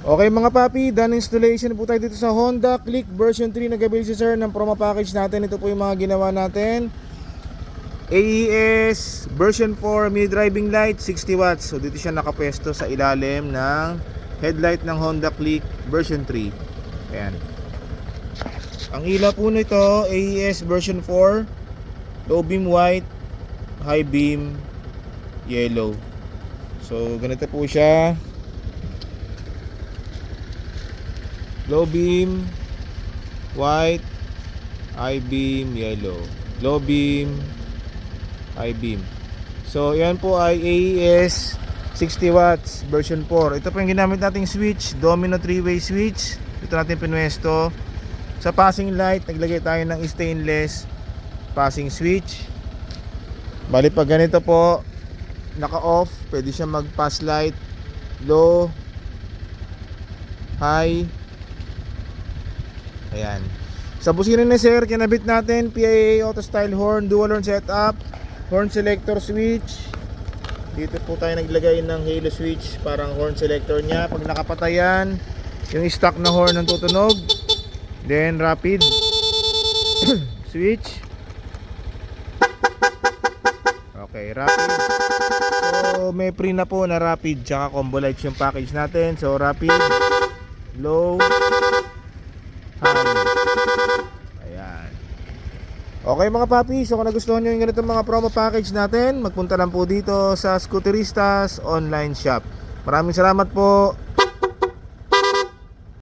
Okay mga papi, done installation po tayo dito sa Honda Click version 3. Nag-avail si sir ng promo package natin. Ito po yung mga ginawa natin. AES version 4 mini driving light 60 watts. So dito siya nakapwesto sa ilalim ng headlight ng Honda Click version 3. Ayan. Ang ilaw po nito AES version 4, low beam white, high beam yellow. So ganito po siya. Low beam white, high beam yellow. Low beam, high beam. So yan po ay AES 60 watts version 4. Ito po yung ginamit nating switch, domino 3-way switch. Ito natin pinwesto. Sa passing light, naglagay tayo ng stainless passing switch. Bali pag ganito po, naka-off, pwede siya mag-pass light, low, high. Ayan. Sa busina ni sir, kinabit natin PIA auto style horn, dual horn setup, horn selector switch. Dito po tayo naglagay ng halo switch, parang horn selector niya. Pag nakapatay yan, yung stock na horn ang tutunog. Then rapid switch. Okay, rapid. So may pre na po na rapid tsaka combo lights yung package natin. So rapid, low, high. Ayan. Okay mga papi, so kung nagustuhan nyo yung ganitong mga promo package natin, magpunta lang po dito sa Scooteristas online shop. Maraming salamat po.